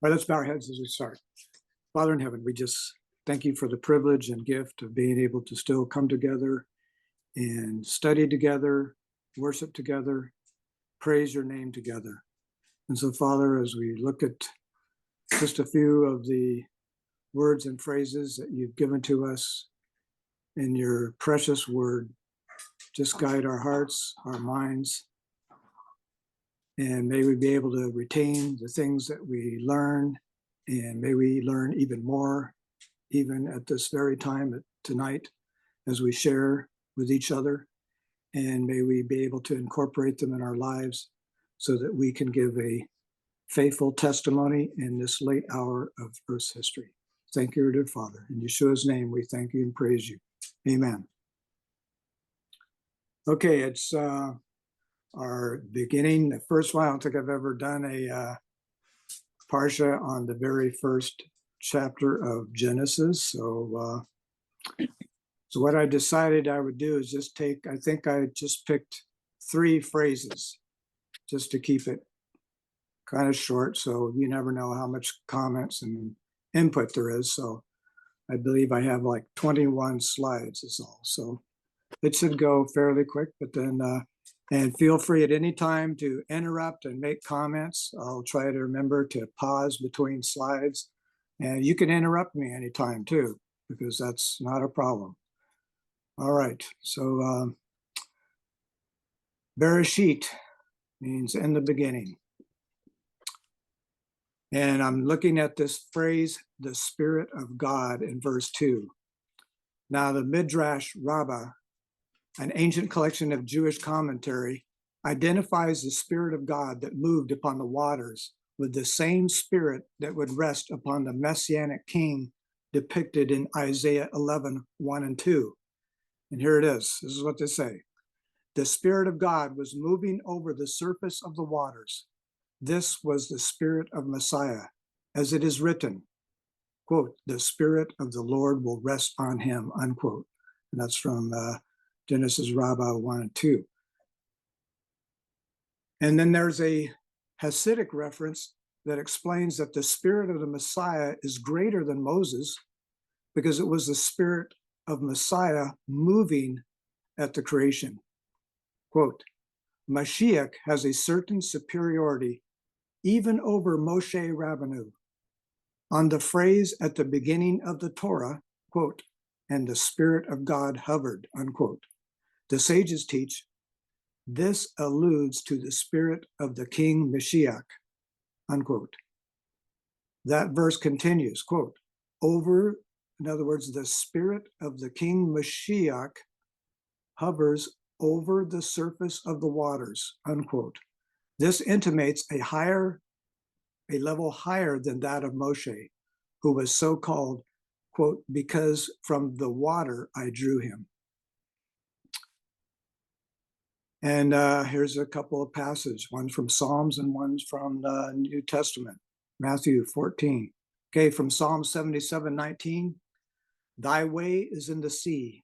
All right, let's bow our heads as we start. Father in heaven, we just thank you for the privilege and gift of being able to still come together and study together, worship together, praise your name together. And so, Father, as we look at just a few of the words and phrases that you've given to us in your precious word, just guide our hearts, our minds, and may we be able to retain the things that we learn, and may we learn even more, even at this very time tonight, as we share with each other, and may we be able to incorporate them in our lives so that we can give a faithful testimony in this late hour of Earth's history. Thank you, dear Father. In Yeshua's name, we thank you and praise you. Amen. Okay, it's our beginning, the first one. I don't think I've ever done a parsha on the very first chapter of Genesis. So what I decided I would do is just I think I just picked 3 phrases just to keep it kind of short. So you never know how much comments and input there is. So I believe I have like 21 slides is all. So it should go fairly quick, but then, and feel free at any time to interrupt and make comments. I'll try to remember to pause between slides, and you can interrupt me anytime too, because that's not a problem. All right, so Bereshit means in the beginning. And I'm looking at this phrase, the Spirit of God, in verse 2. Now the Midrash Rabbah, an ancient collection of Jewish commentary, identifies the Spirit of God that moved upon the waters with the same Spirit that would rest upon the Messianic King depicted in Isaiah 11, 1 and 2. And here it is. This is what they say. The Spirit of God was moving over the surface of the waters. This was the Spirit of Messiah, as it is written, quote, the Spirit of the Lord will rest on him, unquote. And that's from Genesis Rabbah 1 and 2. And then there's a Hasidic reference that explains that the Spirit of the Messiah is greater than Moses because it was the Spirit of Messiah moving at the creation. Quote, Mashiach has a certain superiority even over Moshe Rabbeinu. On the phrase at the beginning of the Torah, quote, and the Spirit of God hovered, unquote. The sages teach this alludes to the Spirit of the King Mashiach, unquote. That verse continues, quote, over, in other words, the Spirit of the King Mashiach hovers over the surface of the waters, unquote. This intimates a level higher than that of Moshe, who was so called, quote, because from the water I drew him. And here's a couple of passages, one from Psalms and one's from the New Testament, Matthew 14. Okay, from Psalm 77:19, thy way is in the sea,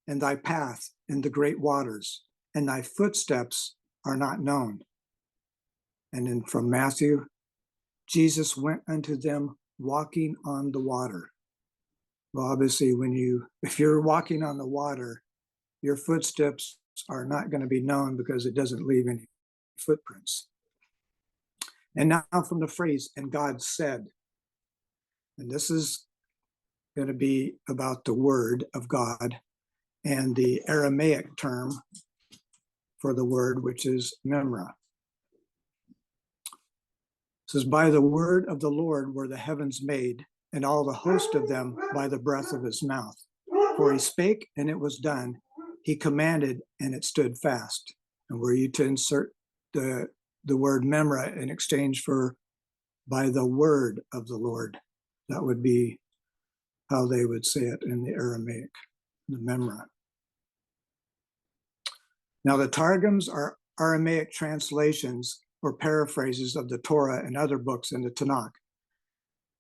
and thy path in the great waters, and thy footsteps are not known. And then from Matthew, Jesus went unto them walking on the water. Well, obviously, if you're walking on the water, your footsteps are not going to be known because it doesn't leave any footprints. And now from the phrase, and God said, and this is going to be about the word of God and the Aramaic term for the word, which is memra. It says, by the word of the Lord were the heavens made, and all the host of them by the breath of his mouth. For he spake, and it was done. He commanded, and it stood fast. And were you to insert the word memra in exchange for by the word of the Lord, that would be how they would say it in the Aramaic, the memra. Now the Targums are Aramaic translations or paraphrases of the Torah and other books in the Tanakh,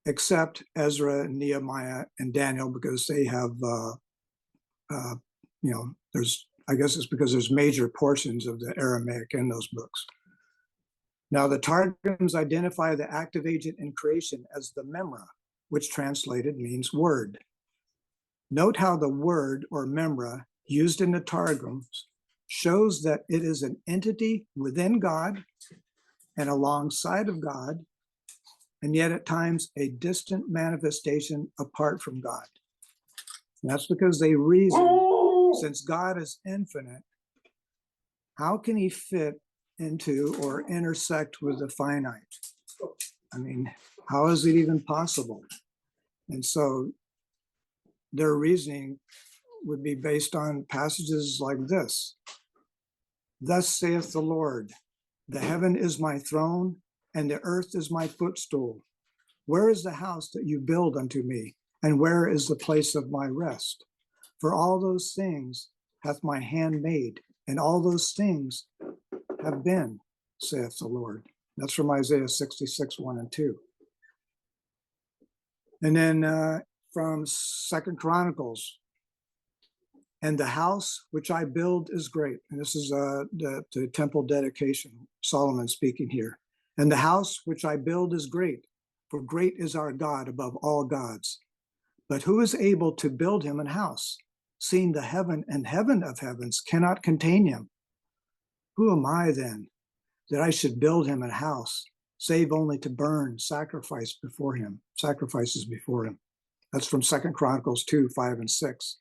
except Ezra, Nehemiah, and Daniel, because they have, I guess it's because there's major portions of the Aramaic in those books. Now, the Targums identify the active agent in creation as the memra, which translated means word. Note how the word or memra used in the Targums shows that it is an entity within God and alongside of God, and yet at times a distant manifestation apart from God. And that's because they reason, since God is infinite, how can he fit into or intersect with the finite? I mean, how is it even possible? And so their reasoning would be based on passages like this. Thus saith the Lord, the heaven is my throne, and the earth is my footstool. Where is the house that you build unto me? And where is the place of my rest? For all those things hath my hand made, and all those things have been, saith the Lord. That's from Isaiah 66, 1 and 2. And then from Second Chronicles, and the house which I build is great. And this is the temple dedication, Solomon speaking here. And the house which I build is great, for great is our God above all gods. But who is able to build him an house, seeing the heaven and heaven of heavens cannot contain him? Who am I then, that I should build him a house, save only to burn sacrifices before him? That's from Second Chronicles 2, 5 and 6.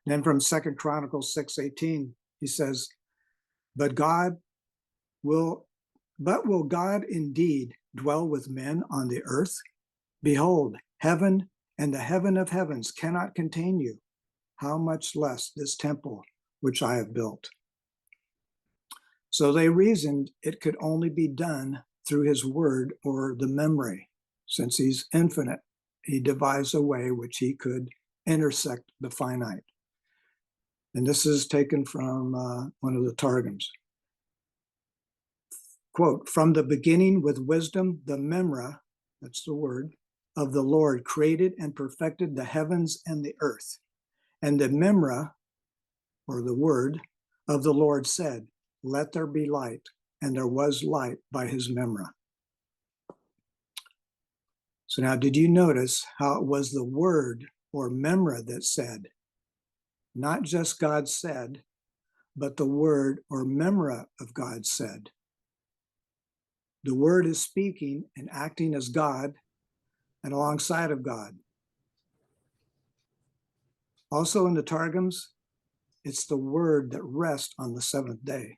Then from Second Chronicles 6:18, he says, But will God indeed dwell with men on the earth? Behold, heaven and the heaven of heavens cannot contain you. How much less this temple which I have built? So they reasoned it could only be done through his word or the memory. Since he's infinite, he devised a way which he could intersect the finite. And this is taken from one of the Targums. Quote, from the beginning with wisdom, the memra, that's the word, of the Lord created and perfected the heavens and the earth. And the memra, or the word, of the Lord said, let there be light. And there was light by his memra. So now, did you notice how it was the word or memra that said, not just God said, but the word or memra of God said? The word is speaking and acting as God and alongside of God. Also in the Targums, it's the word that rests on the seventh day,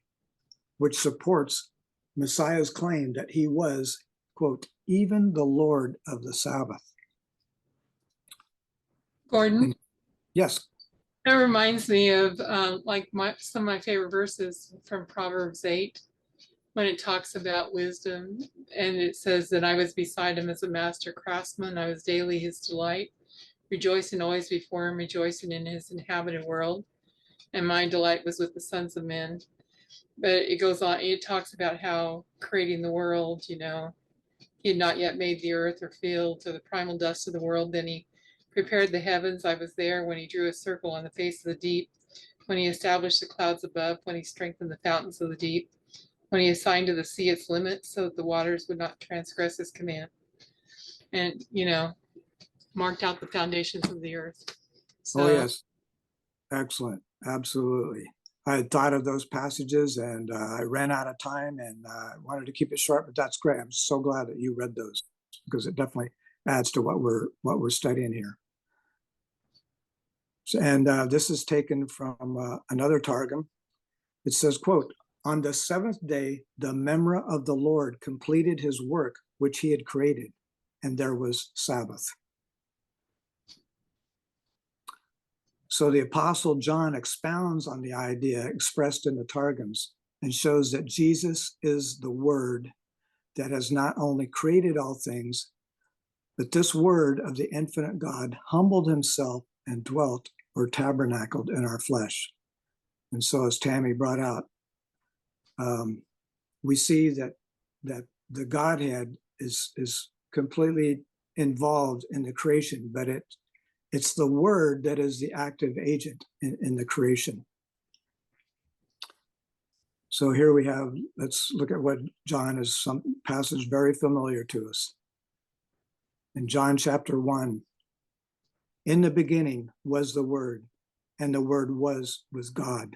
which supports Messiah's claim that he was, quote, even the Lord of the Sabbath. Gordon? And, yes. That reminds me of some of my favorite verses from Proverbs 8, when it talks about wisdom, and it says that I was beside him as a master craftsman. I was daily his delight, rejoicing always before him, rejoicing in his inhabited world. And my delight was with the sons of men. But it goes on, it talks about how creating the world, he had not yet made the earth or fields or the primal dust of the world. Then he prepared the heavens. I was there when he drew a circle on the face of the deep, when he established the clouds above, when he strengthened the fountains of the deep, when he assigned to the sea its limits so that the waters would not transgress his command. And, marked out the foundations of the earth. So, oh, yes. Excellent. Absolutely. I had thought of those passages and I ran out of time and wanted to keep it short, but that's great. I'm so glad that you read those because it definitely adds to what we're studying here. So, and this is taken from another Targum. It says, quote, on the seventh day, the memra of the Lord completed his work, which he had created, and there was Sabbath. So the Apostle John expounds on the idea expressed in the Targums and shows that Jesus is the Word that has not only created all things, but this Word of the infinite God humbled himself and dwelt or tabernacled in our flesh. And so as Tammy brought out, we see that the Godhead is completely involved in the creation, but it's the word that is the active agent in the creation. So here we have, let's look at what John is, some passage very familiar to us. In John chapter 1, in the beginning was the Word, and the Word was with God,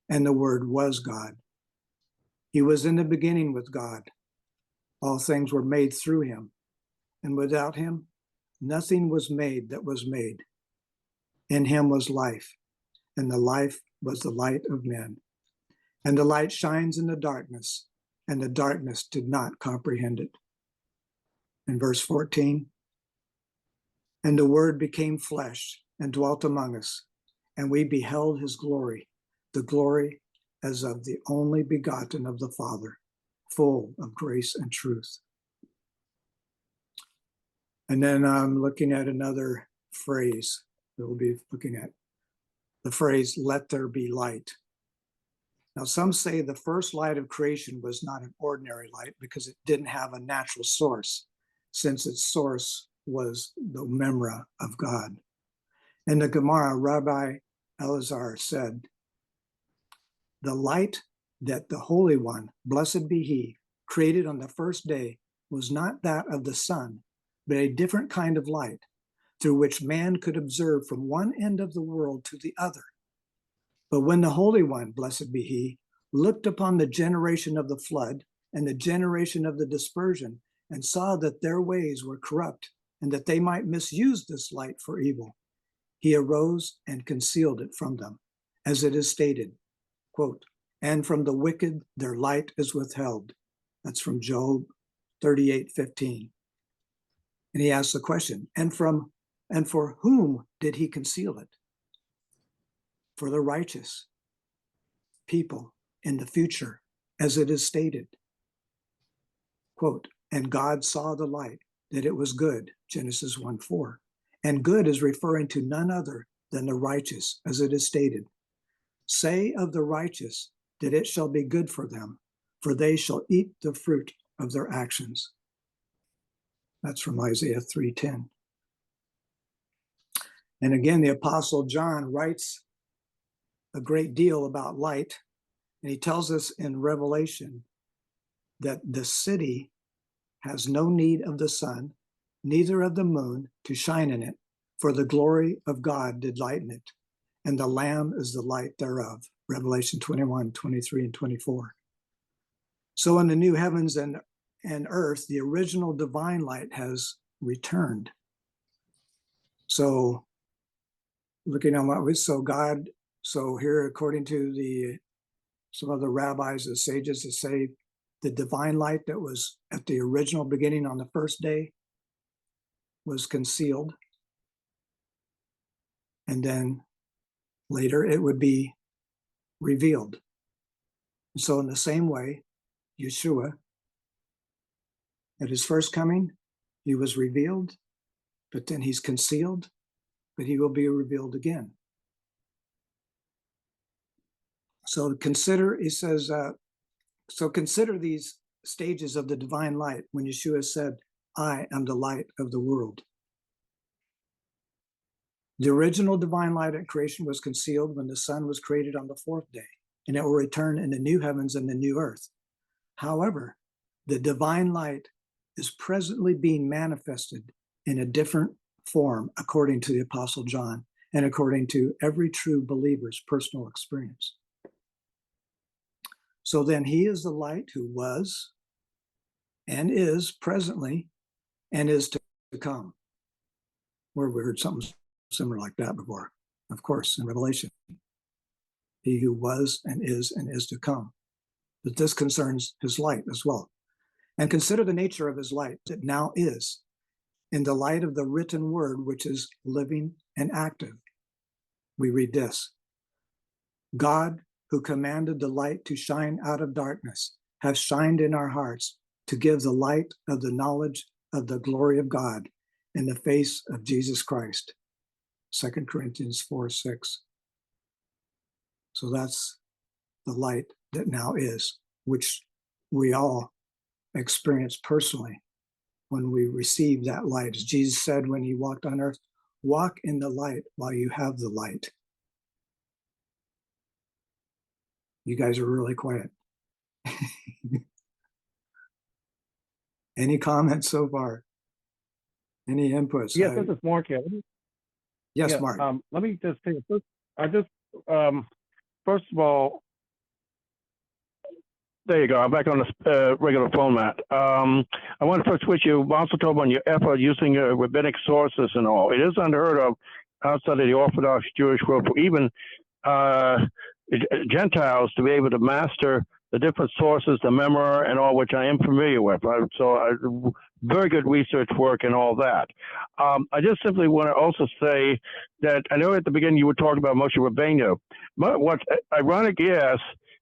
and the Word was God. He was in the beginning with God. All things were made through him, and without him, nothing was made that was made. In him was life, and the life was the light of men. And the light shines in the darkness, and the darkness did not comprehend it. In verse 14, and the Word became flesh and dwelt among us, and we beheld his glory, the glory as of the only begotten of the Father, full of grace and truth. And then I'm looking at another phrase that we'll be looking at, the phrase, let there be light. Now, some say the first light of creation was not an ordinary light because it didn't have a natural source, since its source was the Memra of God. In the Gemara, Rabbi Elazar said, the light that the Holy One, blessed be he, created on the first day was not that of the sun, but a different kind of light through which man could observe from one end of the world to the other. But when the Holy One, blessed be he, looked upon the generation of the flood and the generation of the dispersion and saw that their ways were corrupt and that they might misuse this light for evil, he arose and concealed it from them, as it is stated, quote, and from the wicked their light is withheld. That's from Job 38:15. And he asks the question, and for whom did he conceal it? For the righteous people in the future, as it is stated, quote, and God saw the light, that it was good, Genesis 1:4. And good is referring to none other than the righteous, as it is stated, say of the righteous that it shall be good for them, for they shall eat the fruit of their actions. That's from Isaiah 3:10. And again, the Apostle John writes a great deal about light, and he tells us in Revelation that the city has no need of the sun, neither of the moon to shine in it, for the glory of God did lighten it, and the Lamb is the light thereof. Revelation 21:23 and 24. So in the new heavens and earth, the original divine light has returned. So looking on what we, so here, according to some of the rabbis, the sages that say the divine light that was at the original beginning on the first day was concealed. And then later it would be revealed. So in the same way, Yeshua, at his first coming, he was revealed, but then he's concealed, but he will be revealed again. So consider, he says, so consider these stages of the divine light when Yeshua said, I am the light of the world. The original divine light at creation was concealed when the sun was created on the fourth day, and it will return in the new heavens and the new earth. However, the divine light is presently being manifested in a different form according to the Apostle John and according to every true believer's personal experience. So then he is the light who was and is presently and is to come. Where we heard something similar like that before, of course, in Revelation. He who was and is to come. But this concerns his light as well. And consider the nature of his light that now is, in the light of the written word, which is living and active. We read this, God, who commanded the light to shine out of darkness, has shined in our hearts to give the light of the knowledge of the glory of God in the face of Jesus Christ. 2 Corinthians 4:6. So that's the light that now is, which we all experience personally when we receive that light. As Jesus said when he walked on earth, walk in the light while you have the light. You guys are really quiet. Any comments so far? Any inputs? Yes, this is Mark here. Yes, Yeah, Mark. let me just say this. I just, first of all, there you go. I'm back on the regular format. I want to first wish you also talk on your effort using rabbinic sources and all. It is unheard of outside of the Orthodox Jewish world for even Gentiles to be able to master the different sources, the memoir, and all, which I am familiar with. Very good research work and all that. I just simply want to also say that I know at the beginning you were talking about Moshe Rabbeinu. What's ironic is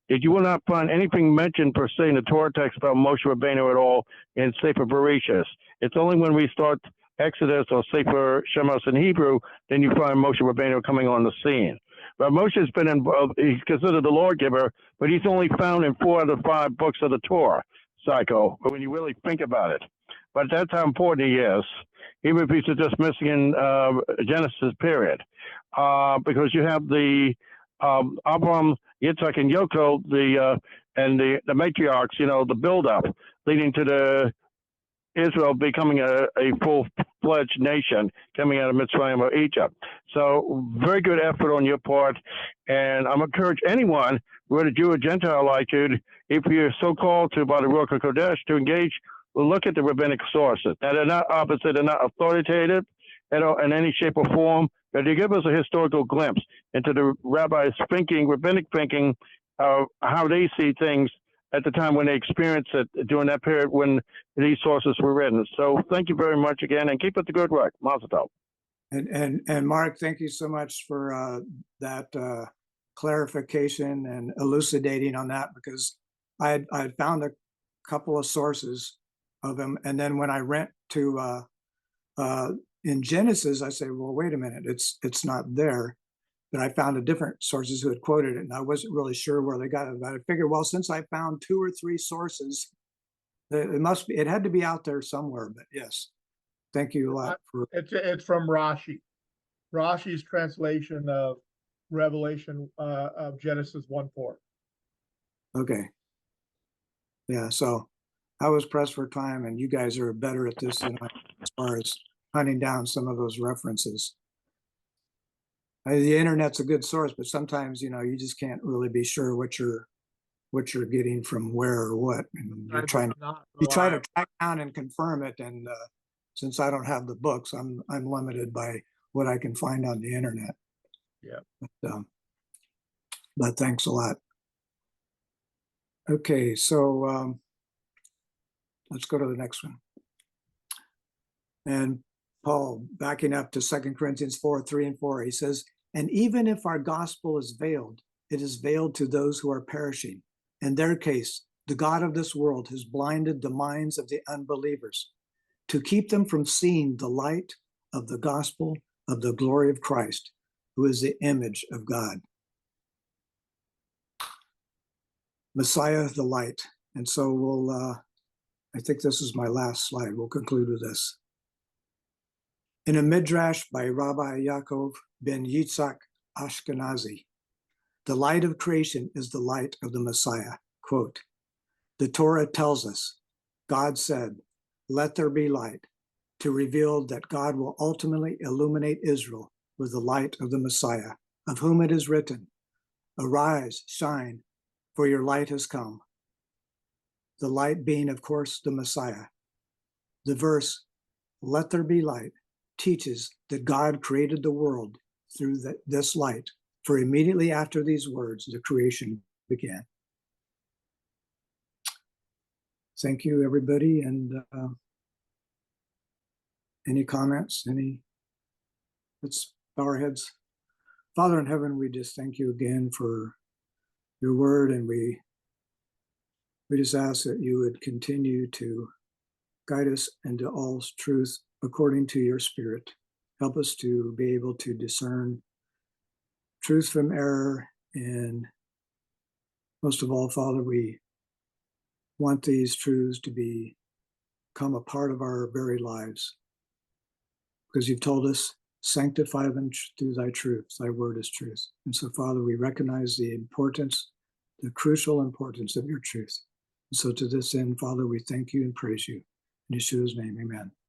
that you will not find anything mentioned per se in the Torah text about Moshe Rabbeinu at all in Sefer Bereshit. It's only when we start Exodus or Sefer Shemos in Hebrew, then you find Moshe Rabbeinu coming on the scene. But Moshe has been involved, he's considered the lawgiver, but he's only found in 4 out of 5 books of the Torah, Psycho, when you really think about it. But that's how important he is, even if he's just missing in Genesis period. Because you have the Abraham, Yitzhak, and Yaakov, the matriarchs, the buildup leading to the Israel becoming a full-fledged nation coming out of Mitzrayim or Egypt. So very good effort on your part. And I'm encourage anyone, whether Jew or Gentile like you, if you're so called to by the Ruach HaKodesh, to engage, look at the rabbinic sources. Now, they're not opposite, they're not authoritative in any shape or form, but they give us a historical glimpse into the rabbis' thinking, rabbinic thinking, of how they see things at the time when they experienced it during that period when these sources were written. So thank you very much again, and keep up the good work. Mazel tov. And Mark, thank you so much for that clarification and elucidating on that, because I had found a couple of sources of them, and then when I went to in Genesis, I say, well, wait a minute, it's not there. But I found a different sources who had quoted it, and I wasn't really sure where they got it. But I figured, well, since I found 2 or 3 sources, it had to be out there somewhere. But yes, thank you a lot for. It's from Rashi. Rashi's translation of Revelation of Genesis 1:4. Okay. Yeah, so I was pressed for time, and you guys are better at this than I as far as hunting down some of those references. The internet's a good source, but sometimes you just can't really be sure what you're getting from where or what, and you're trying to track down and confirm it. And since I don't have the books, I'm limited by what I can find on the internet. Yeah. But thanks a lot. Okay, so let's go to the next one. And Paul, backing up to 2 Corinthians 4:3-4, he says, and even if our gospel is veiled, it is veiled to those who are perishing. In their case, the God of this world has blinded the minds of the unbelievers to keep them from seeing the light of the gospel of the glory of Christ, who is the image of God. Messiah, the light. And so we'll, I think this is my last slide. We'll conclude with this. In a midrash by Rabbi Yaakov ben Yitzhak Ashkenazi, the light of creation is the light of the Messiah. Quote, the Torah tells us, God said, let there be light, to reveal that God will ultimately illuminate Israel with the light of the Messiah, of whom it is written, arise, shine, for your light has come. The light being, of course, the Messiah. The verse, let there be light, teaches that God created the world through this light, for immediately after these words, the creation began. Thank you, everybody. And any comments? Let's bow our heads. Father in heaven, we just thank you again for your word, and we just ask that you would continue to guide us into all truth according to your Spirit. Help us to be able to discern truth from error. And most of all, Father, we want these truths to become a part of our very lives, because you've told us, sanctify them through thy truth. Thy word is truth. And so, Father, we recognize the importance, the crucial importance of your truth. So to this end, Father, we thank you and praise you. In Yeshua's name, amen.